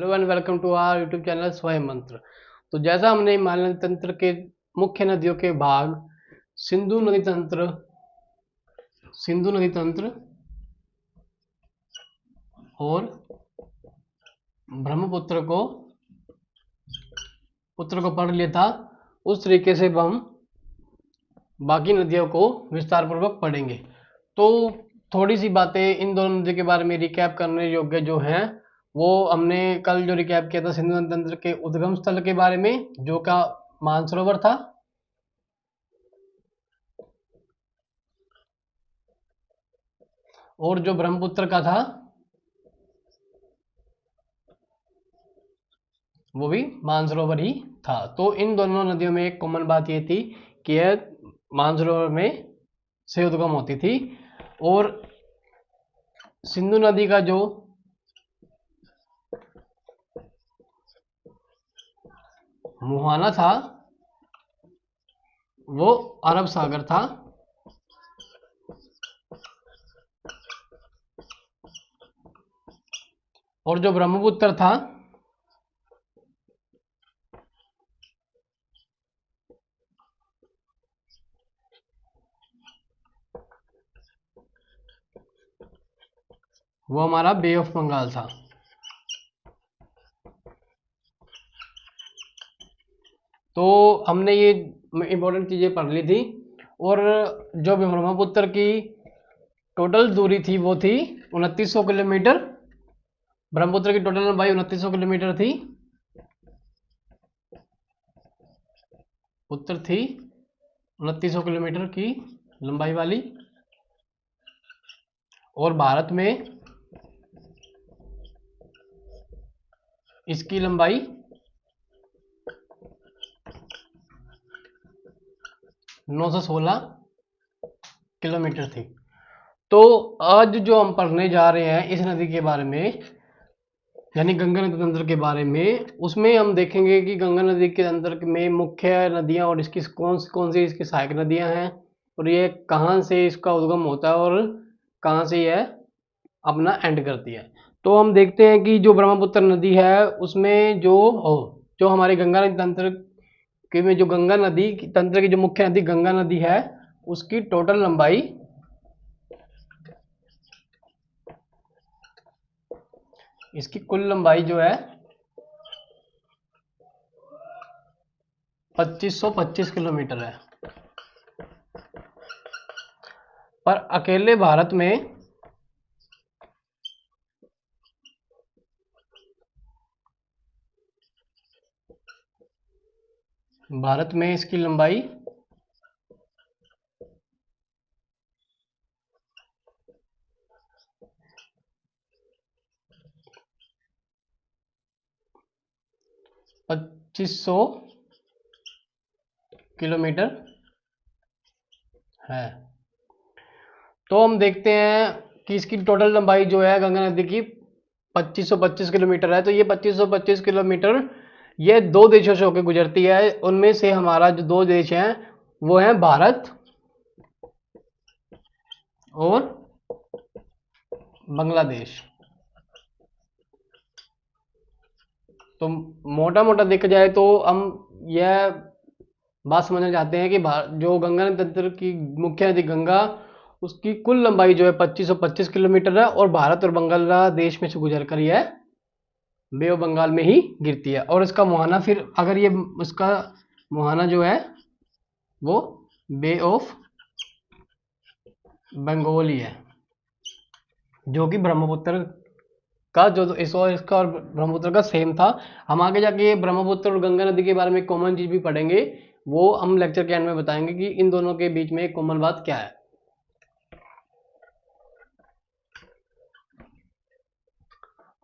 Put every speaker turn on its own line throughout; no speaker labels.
Hello and welcome to our YouTube channel Swayam Mantra. तो जैसा हमने हिमालय नदी तंत्र के मुख्य नदियों के भाग सिंधु नदी तंत्र और ब्रह्मपुत्र को पढ़ लिया था, उस तरीके से हम बाकी नदियों को विस्तार पूर्वक पढ़ेंगे। तो थोड़ी सी बातें इन दोनों नदियों के बारे में रिकैप करने योग्य जो हैं, वो हमने कल जो रिकैप किया था सिंधु नदी तंत्र के उद्गम स्थल के बारे में, जो का मानसरोवर था, और जो ब्रह्मपुत्र का था वो भी मानसरोवर ही था। तो इन दोनों नदियों में एक कॉमन बात ये थी कि यह मानसरोवर में से उद्गम होती थी। और सिंधु नदी का जो मुहाना था वो अरब सागर था, और जो ब्रह्मपुत्र था वो हमारा बे ऑफ बंगाल था। तो हमने ये इंपॉर्टेंट चीजें पढ़ ली थी। और जो ब्रह्मपुत्र की टोटल दूरी थी वो थी 2900 किलोमीटर। ब्रह्मपुत्र की टोटल लंबाई 2900 किलोमीटर थी, उत्तर थी 2900 किलोमीटर की लंबाई वाली। और भारत में इसकी लंबाई 916 किलोमीटर थी। तो आज जो हम पढ़ने जा रहे हैं इस नदी के बारे में, यानी गंगा नदी तंत्र के बारे में, उसमें हम देखेंगे कि गंगा नदी के अंदर में मुख्य नदियां और इसकी कौन कौन सी इसकी सहायक नदियां हैं, और ये कहाँ से इसका उद्गम होता है और कहाँ से यह अपना एंड करती है। तो हम देखते हैं कि जो ब्रह्मपुत्र नदी है उसमें जो हमारी गंगा नदी तंत्र के में जो गंगा नदी तंत्र की जो मुख्य नदी गंगा नदी है, उसकी टोटल लंबाई इसकी कुल लंबाई जो है 2525 किलोमीटर है। पर अकेले भारत में इसकी लंबाई 2500 किलोमीटर है। तो हम देखते हैं कि इसकी टोटल लंबाई जो है गंगा नदी की 2525 किलोमीटर है। तो ये 2525 किलोमीटर ये दो देशों से होकर गुजरती है। उनमें से हमारा जो दो देश हैं वो है भारत और बांग्लादेश। तो मोटा मोटा देखा जाए तो हम यह बात समझना चाहते हैं कि जो गंगा नदी तंत्र की मुख्य नदी गंगा, उसकी कुल लंबाई जो है 2525 किलोमीटर है, और भारत और बांग्लादेश में से गुजर कर यह बे ऑफ बंगाल में ही गिरती है। और इसका मुहाना, फिर अगर ये इसका मुहाना जो है वो बे ऑफ बंगाल ही है, जो कि ब्रह्मपुत्र का जो इसका और ब्रह्मपुत्र का सेम था। हम आगे जाके ब्रह्मपुत्र और गंगा नदी के बारे में कॉमन चीज भी पढ़ेंगे, वो हम लेक्चर के एंड में बताएंगे कि इन दोनों के बीच में एक कॉमन बात क्या है।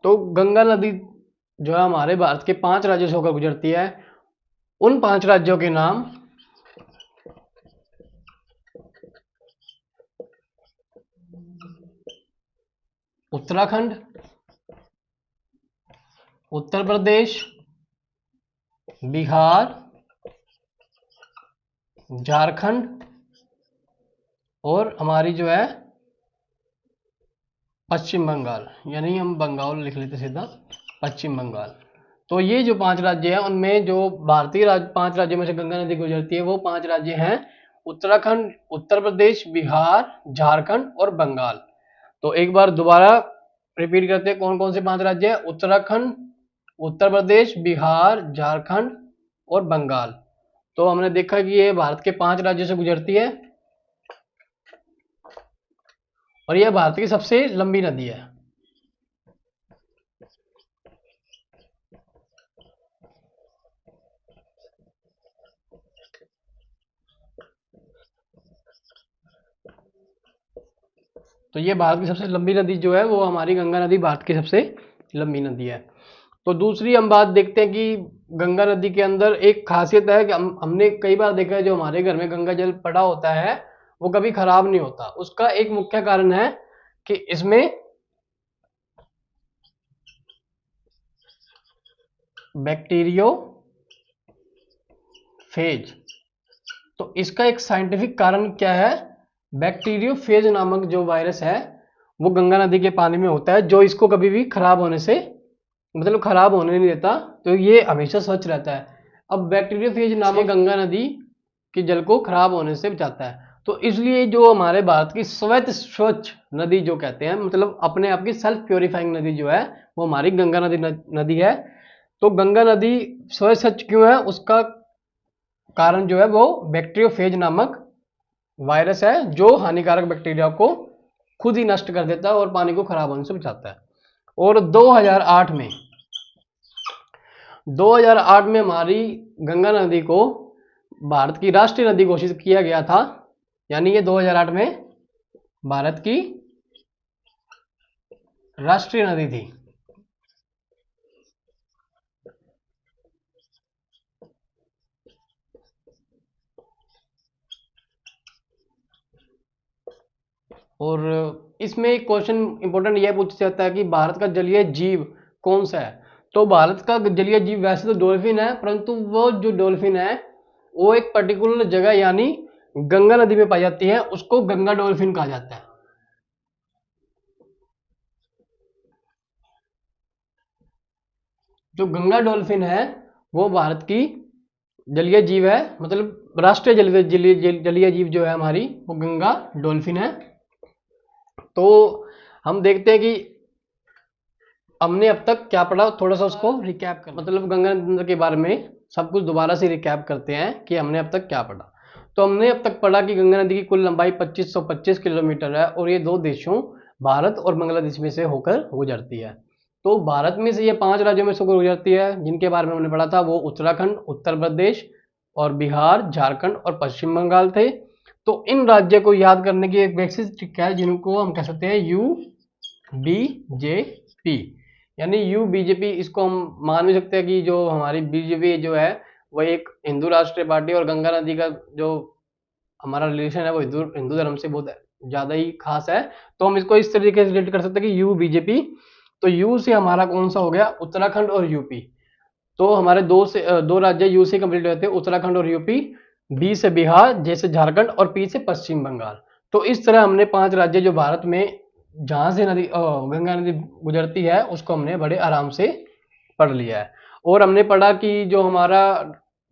तो गंगा नदी जो है हमारे भारत के 5 राज्यों से होकर गुजरती है। उन 5 राज्यों के नाम उत्तराखंड, उत्तर प्रदेश, बिहार, झारखंड, और हमारी जो है पश्चिम बंगाल, यानी हम बंगाल लिख लेते सीधा, पश्चिम बंगाल। तो ये जो 5 राज्य हैं उनमें जो भारतीय 5 राज्यों में से गंगा नदी गुजरती है वो 5 राज्य हैं उत्तराखंड, उत्तर प्रदेश, बिहार, झारखंड और बंगाल। तो एक बार दोबारा रिपीट करते हैं, कौन कौन से 5 राज्य हैं? उत्तराखंड, उत्तर प्रदेश, बिहार, झारखंड और बंगाल। तो हमने देखा कि ये भारत के 5 राज्यों से गुजरती है और यह भारत की सबसे लंबी नदी है। तो ये भारत की सबसे लंबी नदी जो है वो हमारी गंगा नदी भारत की सबसे लंबी नदी है। तो दूसरी हम बात देखते हैं कि गंगा नदी के अंदर एक खासियत है कि हमने कई बार देखा है जो हमारे घर में गंगा जल पड़ा होता है वो कभी खराब नहीं होता। उसका एक मुख्य कारण है कि इसमें बैक्टीरियोफेज, तो इसका एक साइंटिफिक कारण क्या है? बैक्टीरियोफेज नामक जो वायरस है वो गंगा नदी के पानी में होता है जो इसको कभी भी खराब होने से मतलब खराब होने नहीं देता, तो ये हमेशा स्वच्छ रहता है। अब बैक्टीरियोफेज नामक गंगा नदी के जल को खराब होने से बचाता है। तो इसलिए जो हमारे भारत की स्वच्छ स्वच्छ नदी जो कहते हैं मतलब अपने आप की सेल्फ प्योरीफाइंग नदी जो है वो हमारी गंगा नदी है। तो गंगा नदी स्वच्छ क्यों है? उसका कारण जो है वो बैक्टीरियोफेज नामक वायरस है जो हानिकारक बैक्टीरिया को खुद ही नष्ट कर देता है और पानी को खराब होने से बचाता है। और 2008 में हमारी गंगा नदी को भारत की राष्ट्रीय नदी घोषित किया गया था, यानी ये 2008 में भारत की राष्ट्रीय नदी थी। और इसमें एक क्वेश्चन इंपॉर्टेंट यह पूछा जाता है कि भारत का जलीय जीव कौन सा है? तो भारत का जलीय जीव वैसे तो डॉल्फिन है, परंतु वो जो डॉल्फिन है वो एक पर्टिकुलर जगह यानी गंगा नदी में पाई जाती है, उसको गंगा डॉल्फिन कहा जाता है। जो गंगा डॉल्फिन है वो भारत की जलीय जीव है, मतलब राष्ट्रीय जलीय जीव जो है हमारी वो गंगा डॉल्फिन है। तो हम देखते हैं कि हमने अब तक क्या पढ़ा, थोड़ा सा उसको रिकैप कर मतलब गंगा नदी के बारे में सब कुछ दोबारा से रिकैप करते हैं कि हमने अब तक क्या पढ़ा। तो हमने अब तक पढ़ा कि गंगा नदी की कुल लंबाई 2525 किलोमीटर है और ये 2 देशों भारत और बांग्लादेश में से होकर गुजरती है। तो भारत में से ये 5 राज्यों में से होकर गुजरती है जिनके बारे में हमने पढ़ा था, वो उत्तराखंड, उत्तर प्रदेश और बिहार, झारखंड और पश्चिम बंगाल थे। तो इन राज्यों को याद करने की एक बेसिक ट्रिक है जिनको हम कह सकते हैं UBJP, यानी UBJP। इसको हम मान भी सकते हैं कि जो हमारी बीजेपी जो है वह एक हिंदू राष्ट्रीय पार्टी और गंगा नदी का जो हमारा रिलेशन है वो हिंदू धर्म से बहुत ज़्यादा ही खास है। तो हम इसको इस तरीके से रिलेट कर सकते हैं कि UBJP। तो यू से हमारा कौन सा हो गया? उत्तराखंड और यूपी। तो हमारे दो राज्य यू से कंप्लीट होते हैं, उत्तराखंड और यूपी। बी से बिहार, जे से झारखंड और पी से पश्चिम बंगाल। तो इस तरह हमने 5 राज्य जो भारत में जहां से गंगा नदी गुजरती है उसको हमने बड़े आराम से पढ़ लिया है। और हमने पढ़ा कि जो हमारा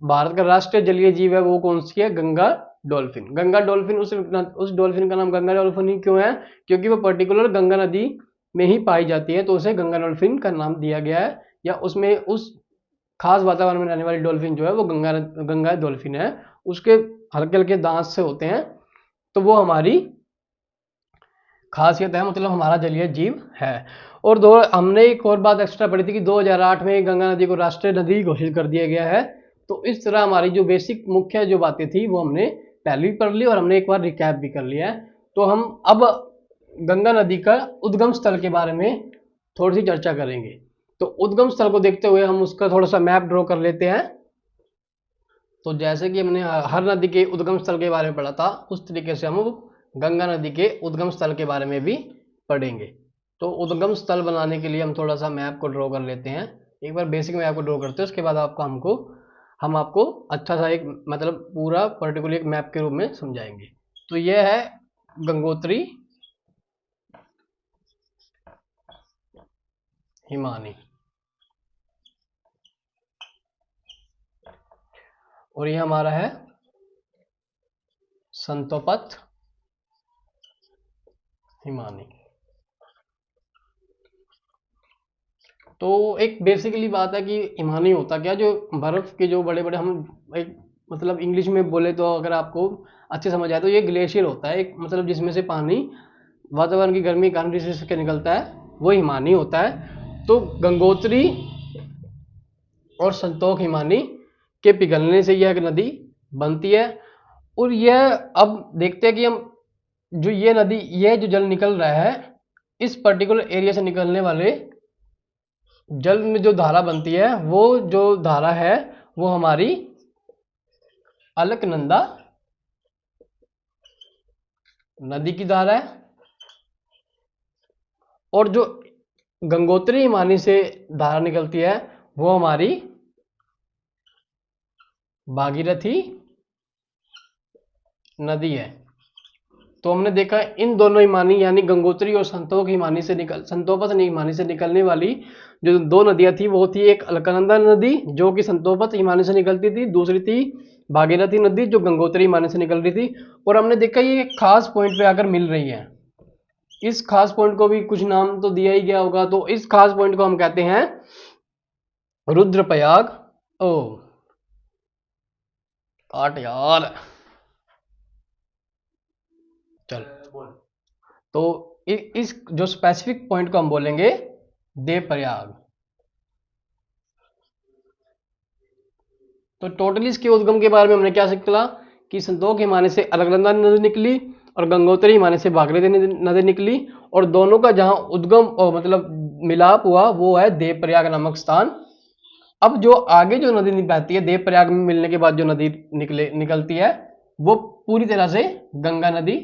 भारत का राष्ट्रीय जलीय जीव है वो कौन सी है? गंगा डॉल्फिन। गंगा डॉल्फिन उस डॉल्फिन का नाम गंगा डॉल्फिन ही क्यों है? क्योंकि वो पर्टिकुलर गंगा नदी में ही पाई जाती है, तो उसे गंगा डॉल्फिन का नाम दिया गया है। या उसमें उस खास वातावरण में रहने वाली डॉल्फिन जो है वो गंगा डॉल्फिन है। उसके हल्के हल्के दांत से होते हैं, तो वो हमारी खासियत है, मतलब हमारा जलीय जीव है। और हमने एक और बात एक्स्ट्रा पढ़ी थी कि 2008 में गंगा नदी को राष्ट्रीय नदी घोषित कर दिया गया है। तो इस तरह हमारी जो बेसिक मुख्य जो बातें थी वो हमने पहले भी पढ़ ली और हमने एक बार रिकैप भी कर लिया है। तो हम अब गंगा नदी का उद्गम स्थल के बारे में थोड़ी सी चर्चा करेंगे। तो उद्गम स्थल को देखते हुए हम उसका थोड़ा सा मैप ड्रॉ कर लेते हैं। तो जैसे कि हमने हर नदी के उद्गम स्थल के बारे में पढ़ा था उस तरीके से हम गंगा नदी के उद्गम स्थल के बारे में भी पढ़ेंगे। तो उद्गम स्थल बनाने के लिए हम थोड़ा सा मैप को ड्रॉ कर लेते हैं। एक बार बेसिक मैप को ड्रॉ करते हैं, उसके बाद हम आपको अच्छा सा एक मतलब पूरा पर्टिकुलर एक मैप के रूप में समझाएंगे। तो यह है गंगोत्री हिमानी। और ये हमारा है संतोपत हिमानी। तो एक बेसिकली बात है कि हिमानी होता क्या, जो बर्फ के जो बड़े बड़े, हम एक मतलब इंग्लिश में बोले तो अगर आपको अच्छे समझ आए तो ये ग्लेशियर होता है एक, मतलब जिसमें से पानी वातावरण की गर्मी के कारण रिस के निकलता है, वो हिमानी होता है। तो गंगोत्री और संतोख हिमानी के पिघलने से यह एक नदी बनती है। और यह अब देखते हैं कि हम जो ये नदी, ये जो जल निकल रहा है, इस पर्टिकुलर एरिया से निकलने वाले जल में जो धारा बनती है, वो जो धारा है वो हमारी अलकनंदा नदी की धारा है। और जो गंगोत्री हिमानी से धारा निकलती है वो हमारी भागीरथी नदी है। तो हमने देखा इन दोनों हिमानी यानी गंगोत्री और संतोख हिमानी से संतोपत हिमानी से निकलने वाली जो दो नदियां थी, वो थी एक अलकनंदा नदी जो कि संतोपत हिमानी से निकलती थी, दूसरी थी भागीरथी नदी जो गंगोत्री हिमानी से निकल रही थी। और हमने देखा ये एक खास पॉइंट पे आकर मिल रही है। इस खास पॉइंट को भी कुछ नाम तो दिया ही गया होगा, तो इस खास पॉइंट को हम कहते हैं रुद्रप्रयाग। ओ काट यार, चल। तो इस जो स्पेसिफिक पॉइंट को हम बोलेंगे देवप्रयाग। तो टोटली इसके उद्गम के बारे में हमने क्या सीखा कि संतोख हिमानी से अलकनंदा नदी निकली और गंगोत्री हिमानी से भागीरथी नदी निकली, और दोनों का जहां उद्गम और मतलब मिलाप हुआ वो है देवप्रयाग नामक स्थान। अब जो आगे जो नदी बहती है देवप्रयाग में मिलने के बाद जो नदी निकलती है वो पूरी तरह से गंगा नदी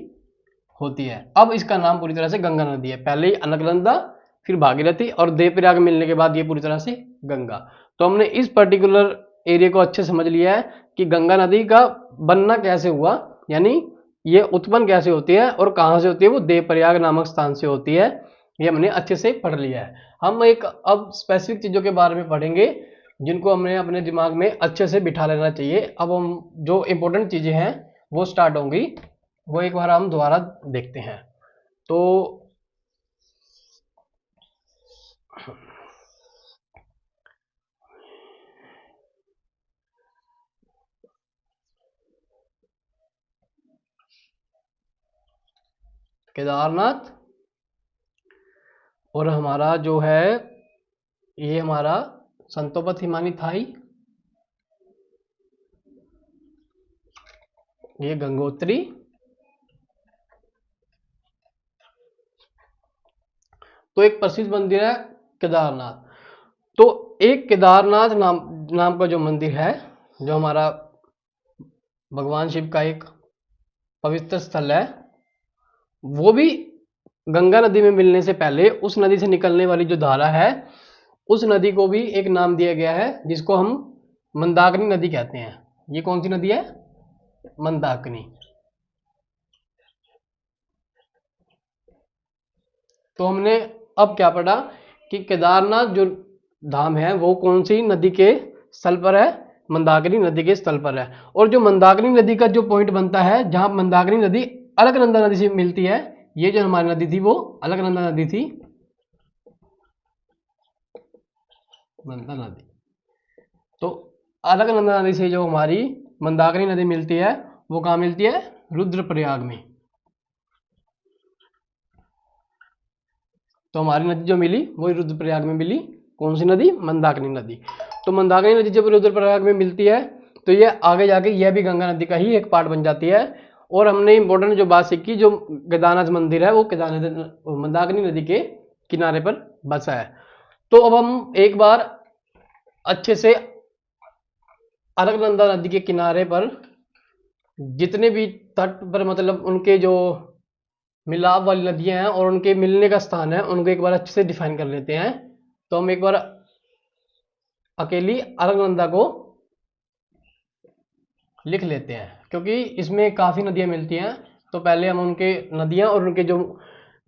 होती है। अब इसका नाम पूरी तरह से गंगा नदी है, पहले ही अलकनंदा फिर भागीरथी और देवप्रयाग मिलने के बाद ये पूरी तरह से गंगा। तो हमने इस पर्टिकुलर एरिया को अच्छे समझ लिया है कि गंगा नदी का बनना कैसे हुआ, यानी ये उत्पन्न कैसे होती है और कहां से होती है, वो देवप्रयाग नामक स्थान से होती है। ये हमने अच्छे से पढ़ लिया है। हम एक अब स्पेसिफिक चीजों के बारे में पढ़ेंगे जिनको हमने अपने दिमाग में अच्छे से बिठा लेना चाहिए। अब हम जो इंपॉर्टेंट चीजें हैं वो स्टार्ट होंगी, वो एक बार हम दोबारा देखते हैं। तो केदारनाथ और हमारा जो है ये हमारा संतोपत हिमानी था ही, ये गंगोत्री, तो एक प्रसिद्ध मंदिर है केदारनाथ। तो एक केदारनाथ नाम का जो मंदिर है, जो हमारा भगवान शिव का एक पवित्र स्थल है, वो भी गंगा नदी में मिलने से पहले उस नदी से निकलने वाली जो धारा है उस नदी को भी एक नाम दिया गया है जिसको हम मंदाकिनी नदी कहते हैं। ये कौन सी नदी है? मंदाकिनी। तो हमने अब क्या पढ़ा कि केदारनाथ जो धाम है वो कौन सी नदी के स्थल पर है? मंदाकिनी नदी के स्थल पर है। और जो मंदाकिनी नदी का जो पॉइंट बनता है जहां मंदाकिनी नदी अलकनंदा नदी से मिलती है, ये जो हमारी नदी थी वो अलकनंदा नदी थी, नंदा नदी। तो अलकनंदा नदी से जो हमारी मंदाकिनी नदी मिलती है वो कहाँ मिलती है? रुद्रप्रयाग में। तो हमारी नदी जो मिली वो रुद्रप्रयाग में मिली। कौन सी नदी? मंदाकिनी नदी। तो मंदाकिनी नदी जब रुद्रप्रयाग में मिलती है तो ये आगे जाके यह भी गंगा नदी का ही एक पार्ट बन जाती है। और हमने इंपॉर्टेंट जो बात सीखी, जो केदारनाथ मंदिर है वो केदारनाथ मंदाकिनी नदी के किनारे पर बसा है। तो अब हम एक बार अच्छे से अलकनंदा नदी के किनारे पर जितने भी तट पर मतलब उनके जो मिलाप वाली नदियां हैं और उनके मिलने का स्थान है उनको एक बार अच्छे से डिफाइन कर लेते हैं। तो हम एक बार अकेली अलकनंदा को लिख लेते हैं क्योंकि इसमें काफी नदियां मिलती हैं। तो पहले हम उनके नदियां और उनके जो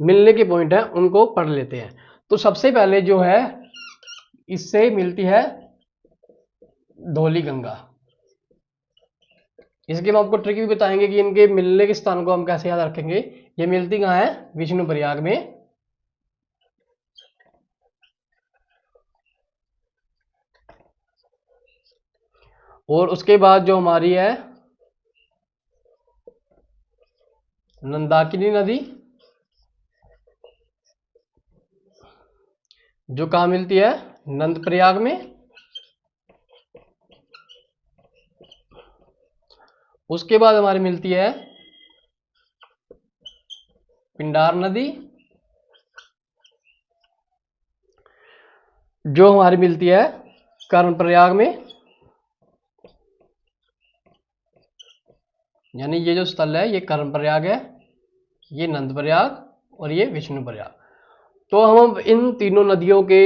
मिलने के पॉइंट है उनको पढ़ लेते हैं। तो सबसे पहले जो है इससे मिलती है धौली गंगा। इसके हम आपको ट्रिक भी बताएंगे कि इनके मिलने के स्थान को हम कैसे याद रखेंगे। ये मिलती कहाँ है? विष्णु प्रयाग में। और उसके बाद जो हमारी है नंदाकिनी नदी, जो कहाँ मिलती है? नंद प्रयाग में। उसके बाद हमारी मिलती है पिंडार नदी, जो हमारी मिलती है कर्णप्रयाग में। यानी ये जो स्थल है ये कर्णप्रयाग है, ये नंद प्रयाग और ये विष्णु प्रयाग। तो हम इन तीनों नदियों के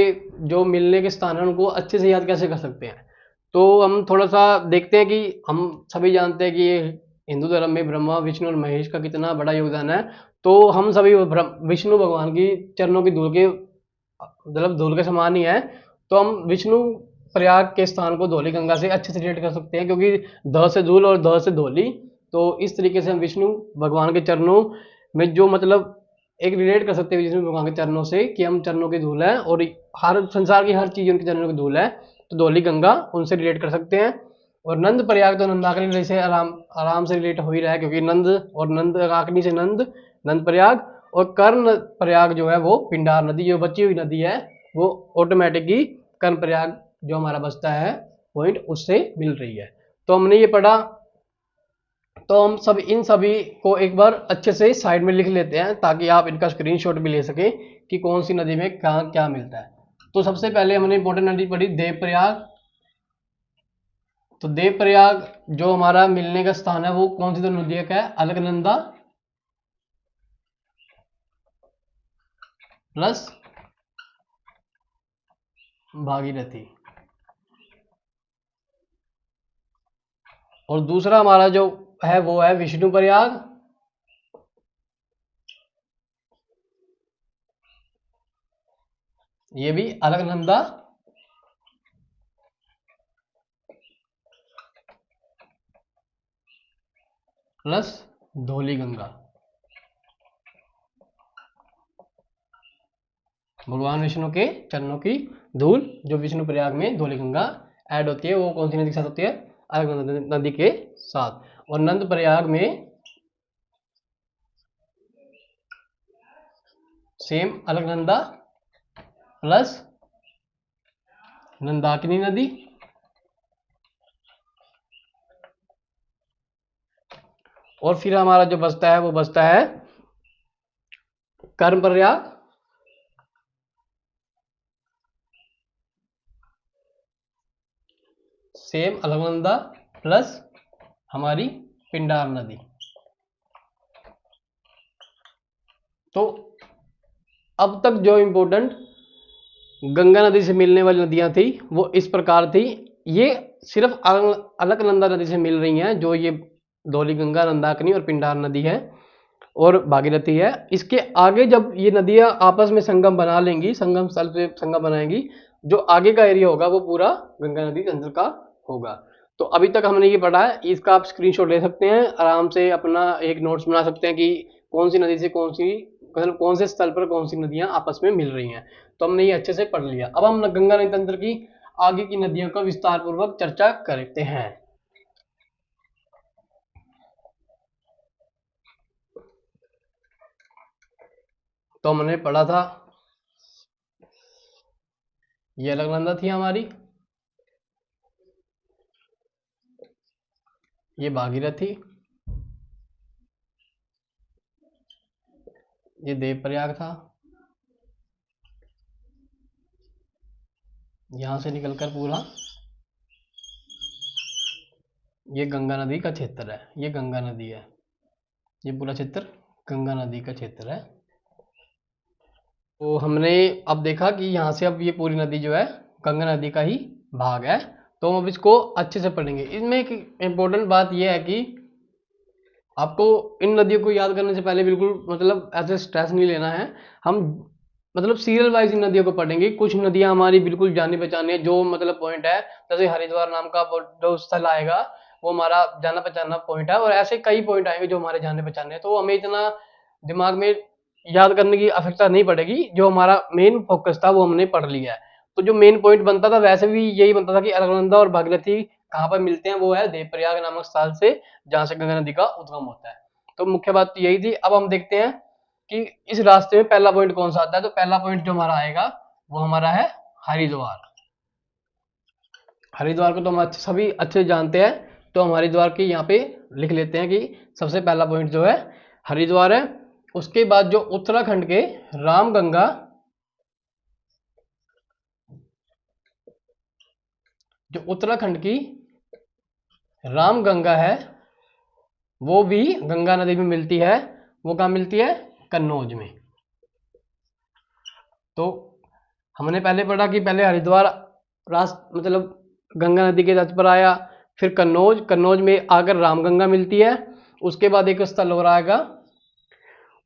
जो मिलने के स्थान हैं उनको अच्छे से याद कैसे कर सकते हैं? तो हम थोड़ा सा देखते हैं कि हम सभी जानते हैं कि ये हिंदू धर्म में ब्रह्मा विष्णु और महेश का कितना बड़ा योगदान है। तो हम सभी विष्णु भगवान की चरणों की धूल के मतलब धूल के समान ही है। तो हम विष्णु प्रयाग के स्थान को धौली गंगा से अच्छे से रिलेट कर सकते हैं, क्योंकि ध से धूल और ध से धौली। तो इस तरीके से हम विष्णु भगवान के चरणों में जो मतलब एक रिलेट कर सकते हैं विष्णु भगवान के चरणों से कि हम चरणों की धूल है और हर संसार की हर चीज उनके चरणों की धूल है। तो धौली गंगा उनसे रिलेट कर सकते हैं। और नंद प्रयाग तो नंदाकिनी नदी से आराम आराम से रिलेट हो ही रहा है, क्योंकि नंद और नंदाकिनी से नंद प्रयाग। और कर्ण प्रयाग जो है वो पिंडार नदी जो बची हुई नदी है वो ऑटोमेटिकली कर्ण प्रयाग जो हमारा बचता है पॉइंट उससे मिल रही है। तो हमने ये पढ़ा। तो हम सब इन सभी को एक बार अच्छे से साइड में लिख लेते हैं ताकि आप इनका स्क्रीनशॉट भी ले सकें कि कौन सी नदी में कहाँ क्या मिलता है। तो सबसे पहले हमने इंपॉर्टेंट नदी पढ़ी देवप्रयाग। तो देवप्रयाग जो हमारा मिलने का स्थान है वो कौन सी दो नदियों का है? अलकनंदा प्लस भागीरथी। और दूसरा हमारा जो है वो है विष्णु प्रयाग, ये भी अलकनंदा प्लस धौली गंगा। भगवान विष्णु के चरणों की धूल जो विष्णु प्रयाग में धौली गंगा ऐड होती है वो कौन सी नदी के साथ होती है? अलकनंदा नदी के साथ। और नंद प्रयाग में सेम अलकनंदा प्लस नंदाकिनी नदी। और फिर हमारा जो बचता है वो बचता है कर्ण प्रयाग सेम अलकनंदा प्लस हमारी पिंडार नदी। तो अब तक जो इंपॉर्टेंट गंगा नदी से मिलने वाली नदियां थी वो इस प्रकार थी। ये सिर्फ अलकनंदा नदी से मिल रही हैं, जो ये धौली गंगा, नंदाकिनी और पिंडार नदी है और भागीरथी है। इसके आगे जब ये नदियां आपस में संगम बना लेंगी, संगम स्थल पे संगम बनाएंगी, जो आगे का एरिया होगा वो पूरा गंगा नदी के अंदर का होगा। तो अभी तक हमने ये पढ़ा है, इसका आप स्क्रीनशॉट ले सकते हैं, आराम से अपना एक नोट्स बना सकते हैं कि कौन सी नदी से कौन सी मतलब कौन से स्थल पर कौन सी नदियां आपस में मिल रही हैं। तो हमने ये अच्छे से पढ़ लिया। अब हम गंगा नदी तंत्र की आगे की नदियों का विस्तार पूर्वक चर्चा करते हैं। तो हमने पढ़ा था ये अलकनंदा थी हमारी, ये भागीरथी, ये देवप्रयाग था, यहां से निकलकर पूरा ये गंगा नदी का क्षेत्र है, ये गंगा नदी है, ये पूरा क्षेत्र गंगा नदी का क्षेत्र है। तो हमने अब देखा कि यहाँ से अब ये पूरी नदी जो है गंगा नदी का ही भाग है। तो हम अब इसको अच्छे से पढ़ेंगे। इसमें एक इम्पोर्टेंट बात यह है कि आपको इन नदियों को याद करने से पहले बिल्कुल मतलब ऐसे स्ट्रेस नहीं लेना है। हम मतलब सीरियल वाइज इन नदियों को पढ़ेंगे। कुछ नदियां हमारी बिल्कुल जानी पहचानी है, जो मतलब पॉइंट है, जैसे हरिद्वार नाम का जो स्थल आएगा वो हमारा जाना पहचाना पॉइंट है। और ऐसे कई पॉइंट आएंगे जो हमारे जाने पहचाने हैं, तो हमें इतना दिमाग में याद करने की आवश्यकता नहीं पड़ेगी। जो हमारा मेन फोकस था वो हमने पढ़ लिया है। तो जो मेन पॉइंट बनता था वैसे भी यही बनता था कि अलकनंदा और भागीरथी कहाँ पर मिलते हैं, वो है देवप्रयाग नामक स्थल से, जहां से गंगा नदी का उद्गम होता है। तो मुख्य बात तो यही थी। अब हम देखते हैं कि इस रास्ते में पहला पॉइंट कौन सा आता है। तो पहला पॉइंट जो हमारा आएगा वो हमारा है हरिद्वार। हरिद्वार को तो हम सभी अच्छे जानते हैं, तो हम हरिद्वार की यहाँ पे लिख लेते हैं कि सबसे पहला पॉइंट जो है हरिद्वार है। उसके बाद जो उत्तराखंड के रामगंगा, जो उत्तराखंड की रामगंगा है वो भी गंगा नदी में मिलती है। वो कहाँ मिलती है? कन्नौज में। तो हमने पहले पढ़ा कि पहले हरिद्वार मतलब गंगा नदी के तट पर आया, फिर कन्नौज, कन्नौज में आकर रामगंगा मिलती है। उसके बाद एक स्थल और आएगा,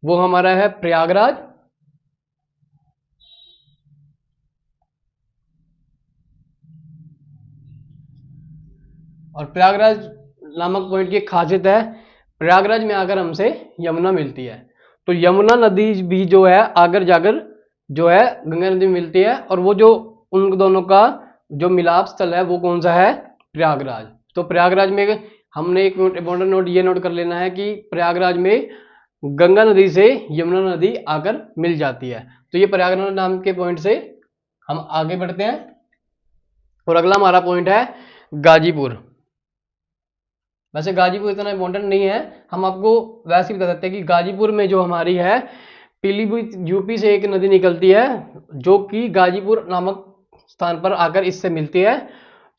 वो हमारा है प्रयागराज। और प्रयागराज नामक पॉइंट की खासियत है, प्रयागराज में आकर हमसे यमुना मिलती है। तो यमुना नदी भी जो है आकर जाकर जो है गंगा नदी में मिलती है। और वो जो उन दोनों का जो मिलाप स्थल है वो कौन सा है? प्रयागराज। तो प्रयागराज में हमने एक इम्पोर्टेंट नोट ये नोट कर लेना है कि प्रयागराज में गंगा नदी से यमुना नदी आकर मिल जाती है। तो ये प्रयागराज नाम के पॉइंट से हम आगे बढ़ते हैं। और अगला हमारा पॉइंट है गाजीपुर। वैसे गाजीपुर इतना इंपॉर्टेंट नहीं है, हम आपको वैसे ही बता देते हैं कि गाजीपुर में जो हमारी है पीलीभीत यूपी से एक नदी निकलती है जो कि गाजीपुर नामक स्थान पर आकर इससे मिलती है।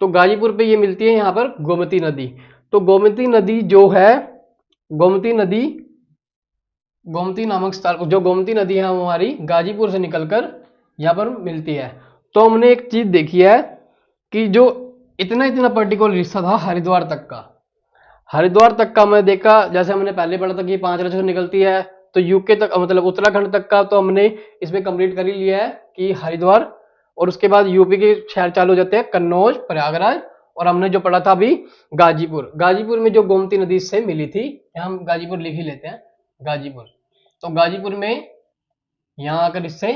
तो गाजीपुर पे ये मिलती है यहाँ पर गोमती नदी। तो गोमती नदी जो है, गोमती नदी, गोमती नामक स्थल, जो गोमती नदी है वो हमारी गाजीपुर से निकलकर यहाँ पर मिलती है। तो हमने एक चीज देखी है कि जो इतना इतना पर्टिकुलर हिस्सा था हरिद्वार तक का, हरिद्वार तक का मैं देखा, जैसे हमने पहले पढ़ा था कि 5 राज्यों से निकलती है, तो यूके तक मतलब उत्तराखंड तक का तो हमने इसमें कंप्लीट कर ही लिया है कि हरिद्वार। और उसके बाद यूपी के शहर चालू हो जाते हैं कन्नौज, प्रयागराज। और हमने जो पढ़ा था अभी गाजीपुर, गाजीपुर में जो गोमती नदी से मिली थी, यहाँ हम गाजीपुर लिख ही लेते हैं गाजीपुर। तो गाजीपुर में यहाँ आकर इससे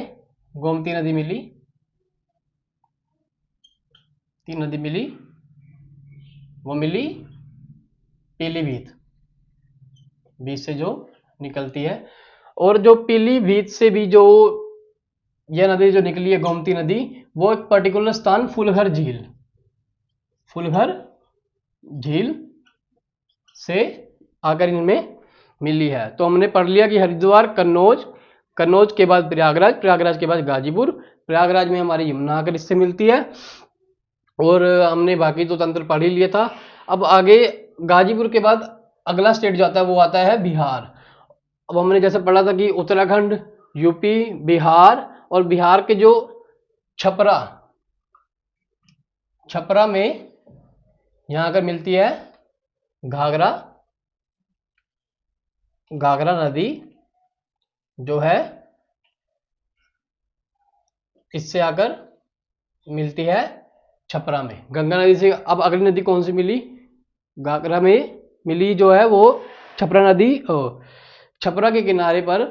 गोमती नदी मिली, तीन नदी मिली, वो मिली पीलीभीत, बीच से जो निकलती है। और जो पीलीभीत से भी जो यह नदी जो निकली है गोमती नदी, वो एक पर्टिकुलर स्थान फुलहर झील, फुलहर झील से आकर इनमें मिली है। तो हमने पढ़ लिया कि हरिद्वार, कन्नौज, कन्नौज के बाद प्रयागराज, प्रयागराज के बाद गाजीपुर, प्रयागराज में हमारी यमुना आकर इससे मिलती है। और हमने बाकी तो तंत्र पढ़ ही लिया था। अब आगे गाजीपुर के बाद अगला स्टेट जो आता है वो आता है बिहार। अब हमने जैसे पढ़ा था कि उत्तराखंड, यूपी, बिहार, और बिहार के जो छपरा, छपरा में यहां आकर मिलती है घाघरा, घाघरा नदी जो है इससे आकर मिलती है छपरा में गंगा नदी से। अब अगली नदी कौन सी मिली? घाघरा में मिली जो है वो छपरा नदी। छपरा के किनारे पर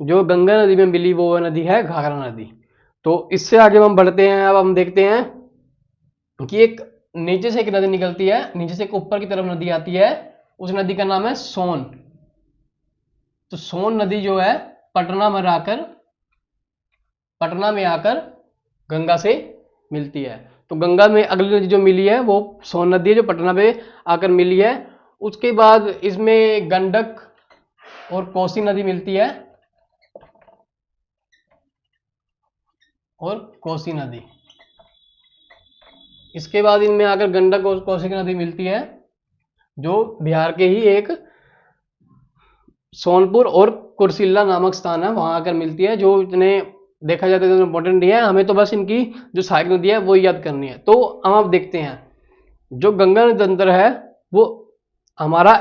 जो गंगा नदी में मिली वो नदी है घाघरा नदी। तो इससे आगे हम बढ़ते हैं। अब हम देखते हैं कि एक नीचे से एक नदी निकलती है, नीचे से एक ऊपर की तरफ नदी आती है, उस नदी का नाम है सोन। तो सोन नदी जो है पटना में आकर, पटना में आकर गंगा से मिलती है। तो गंगा में अगली नदी जो मिली है वो सोन नदी है जो पटना पे आकर मिली है। उसके बाद इसमें गंडक और कोसी नदी मिलती है, और कोसी नदी। इसके बाद इनमें आकर गंडक और कोसी नदी मिलती है जो बिहार के ही एक सोनपुर और कुर्सिल्ला नामक स्थान है वहां आकर मिलती है। जो इतने देखा जाता है इंपॉर्टेंट नहीं है, हमें तो बस इनकी जो सहायक नदी है वो याद करनी है। तो हम अब देखते हैं जो गंगा नदी तंत्र है वो हमारा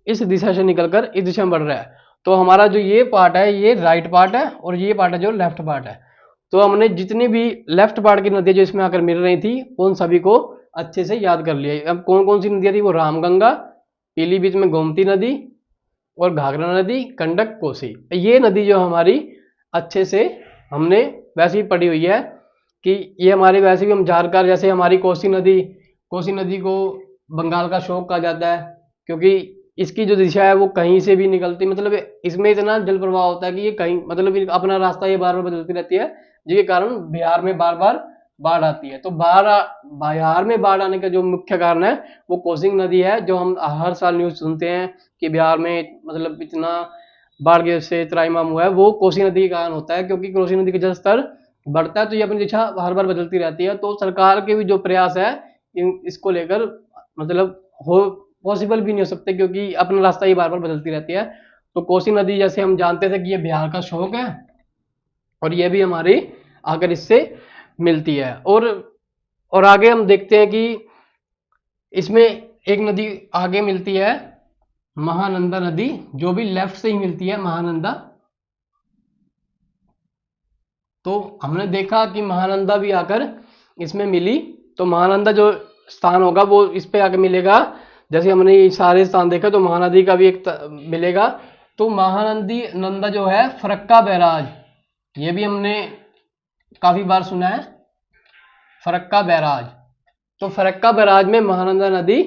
इस दिशा से निकलकर इस दिशा में बढ़ रहा है। तो हमारा जो ये पार्ट है ये राइट पार्ट है, और ये पार्ट है जो लेफ्ट पार्ट है। तो हमने जितनी भी लेफ्ट पार्ट की नदी जो इसमें आकर मिल रही थी उन सभी को अच्छे से याद कर लिया। अब कौन कौन सी नदियाँ थी, वो रामगंगा, पीलीभीत में गोमती नदी और घाघरा नदी, गंडक, कोसी। ये नदी जो हमारी अच्छे से हमने वैसे ही पढ़ी हुई है कि ये हमारे वैसे भी हम जानकार, जैसे हमारी कोसी नदी को बंगाल का शोक कहा जाता है क्योंकि इसकी जो दिशा है वो कहीं से भी निकलती, मतलब इसमें इतना जल प्रवाह होता है कि ये कहीं मतलब अपना रास्ता ये बार बार बदलती रहती है, जिसके कारण बिहार में बार बार बाढ़ आती है। तो बिहार में बाढ़ आने का जो मुख्य कारण है वो कोसी नदी है, जो हम हर साल न्यूज सुनते हैं कि बिहार में मतलब इतना बाढ़ के से त्राहिमाम हुआ है, वो कोसी नदी के कारण होता है क्योंकि कोसी नदी का जल स्तर बढ़ता है तो ये अपनी दिशा हर बार बदलती रहती है। तो सरकार के भी जो प्रयास है इसको लेकर मतलब हो पॉसिबल भी नहीं हो सकते क्योंकि अपना रास्ता ये बार बार बदलती रहती है। तो कोसी नदी जैसे हम जानते थे कि ये बिहार का शोक है और ये भी हमारी आकर इससे मिलती है। और आगे हम देखते हैं कि इसमें एक नदी आगे मिलती है, महानंदा नदी, जो भी लेफ्ट से ही मिलती है महानंदा। तो हमने देखा कि महानंदा भी आकर इसमें मिली, तो महानंदा जो स्थान होगा वो इस पे आकर मिलेगा। जैसे हमने ये सारे स्थान देखा तो महानदी का भी एक मिलेगा। तो महानदी नंदा जो है फरक्का बैराज, ये भी हमने काफी बार सुना है, फरक्का बैराज। तो फरक्का बैराज में महानंदा नदी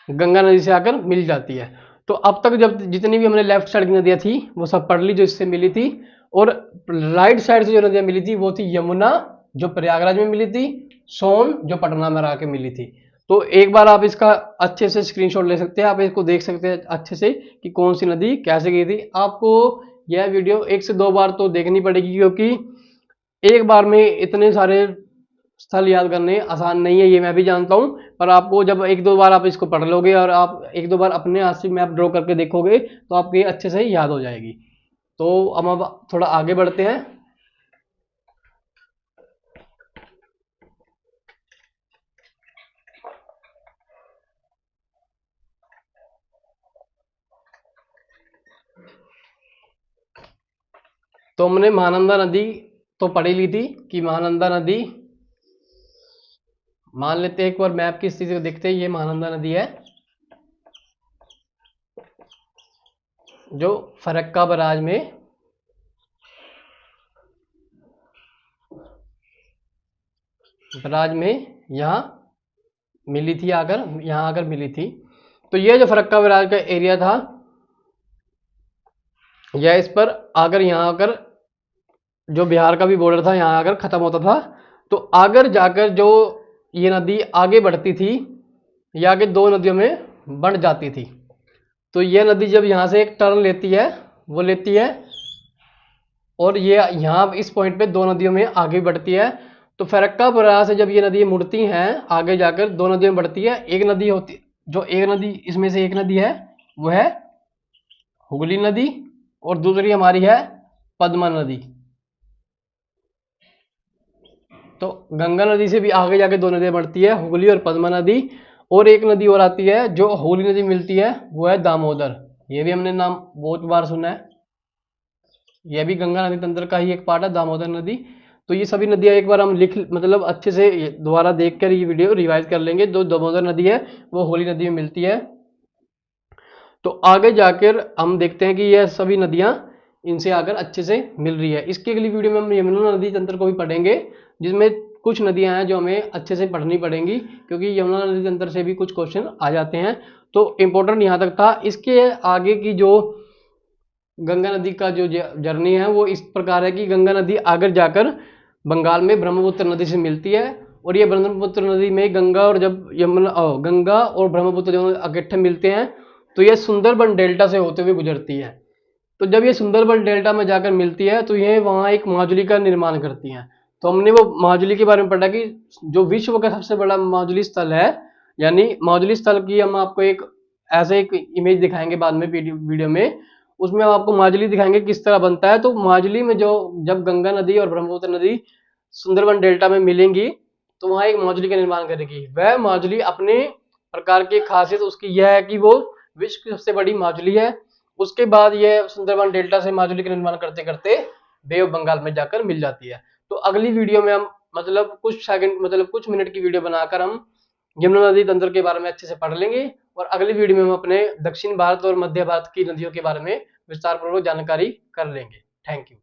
गंगा नदी से आकर मिल जाती है। तो अब तक जब जितनी भी हमने लेफ्ट साइड की नदियां थी वो सब पढ़ ली जो इससे मिली थी, और राइट साइड से जो नदियां मिली थी वो थी यमुना जो प्रयागराज में मिली थी, सोन जो पटना में आके मिली थी। तो एक बार आप इसका अच्छे से स्क्रीनशॉट ले सकते हैं, आप इसको देख सकते हैं अच्छे से कि कौन सी नदी कैसे गई थी। आपको यह वीडियो 1 से 2 बार तो देखनी पड़ेगी क्योंकि एक बार में इतने सारे स्थल याद करने आसान नहीं है, ये मैं भी जानता हूं। पर आपको जब 1-2 बार आप इसको पढ़ लोगे और आप 1-2 बार अपने हाथ से मैप ड्रॉ करके देखोगे तो आपको ये अच्छे से याद हो जाएगी। तो हम अब थोड़ा आगे बढ़ते हैं। तो हमने महानंदा नदी तो पढ़ी ली थी कि महानंदा नदी, मान लेते हैं एक बार मैप की स्थिति को देखते हैं, ये महानंदा नदी है जो फरक्का बैराज में यहाँ मिली थी, यहाँ आकर मिली थी। तो ये जो फरक्का बैराज का एरिया था यह इस पर आकर यहाँ आकर जो बिहार का भी बॉर्डर था यहाँ आकर खत्म होता था। तो आगर जाकर जो ये नदी आगे बढ़ती थी ये आगे 2 नदियों में बढ़ जाती थी। तो ये नदी जब यहाँ से एक टर्न लेती है वो लेती है और ये यहाँ इस पॉइंट पे 2 नदियों में आगे बढ़ती है। तो फरक्का बैराज से जब ये नदी मुड़ती हैं आगे जाकर 2 नदियों में बढ़ती है। एक नदी होती जो एक नदी इसमें से एक नदी है वो है हुगली नदी और दूसरी हमारी है पद्मा नदी। तो गंगा नदी से भी आगे जाके 2 नदियां बढ़ती है, हुगली और पद्मा नदी। और एक नदी और आती है जो हुगली नदी मिलती है वो है दामोदर, ये भी हमने नाम बहुत बार सुना है, यह भी गंगा नदी तंत्र का ही एक पार्ट है दामोदर नदी। तो ये सभी नदियां एक बार हम लिख मतलब अच्छे से दोबारा देखकर ये वीडियो रिवाइज कर लेंगे। जो दामोदर नदी है वो हुगली नदी में मिलती है। तो आगे जाकर हम देखते हैं कि यह सभी नदियां इनसे आकर अच्छे से मिल रही है। इसकी अगली वीडियो में हम यमुना नदी तंत्र को भी पढ़ेंगे जिसमें कुछ नदियां हैं जो हमें अच्छे से पढ़नी पड़ेंगी क्योंकि यमुना नदी तंत्र से भी कुछ क्वेश्चन आ जाते हैं। तो इम्पोर्टेंट यहाँ तक था। इसके आगे की जो गंगा नदी का जो जर्नी है वो इस प्रकार है कि गंगा नदी आगे जाकर बंगाल में ब्रह्मपुत्र नदी से मिलती है और ये ब्रह्मपुत्र नदी में गंगा और जब गंगा और ब्रह्मपुत्र जो इकट्ठे मिलते हैं तो ये सुंदरबन डेल्टा से होते हुए गुजरती है। तो जब ये सुंदरबन डेल्टा में जाकर मिलती है तो ये वहाँ एक माजुली का निर्माण करती हैं। तो हमने वो माजुली के बारे में पढ़ा कि जो विश्व का सबसे बड़ा माजुली स्थल है, यानी माजुली स्थल की हम आपको एक ऐसे एक इमेज दिखाएंगे बाद में वीडियो में, उसमें हम आपको माजुली दिखाएंगे किस तरह बनता है। तो माजुली में जो जब गंगा नदी और ब्रह्मपुत्र नदी सुंदरबन डेल्टा में मिलेंगी तो वहाँ एक माजुली का निर्माण करेगी। वह माजुली अपने प्रकार की खासियत उसकी यह है कि वो विश्व की सबसे बड़ी माजुली है। उसके बाद यह सुंदरबन डेल्टा से माजुली का निर्माण करते करते बे ऑफ बंगाल में जाकर मिल जाती है। तो अगली वीडियो में हम मतलब कुछ सेकंड मतलब कुछ मिनट की वीडियो बनाकर हम यमुना नदी तंत्र के बारे में अच्छे से पढ़ लेंगे और अगली वीडियो में हम अपने दक्षिण भारत और मध्य भारत की नदियों के बारे में विस्तार पूर्वक जानकारी कर लेंगे। Thank you.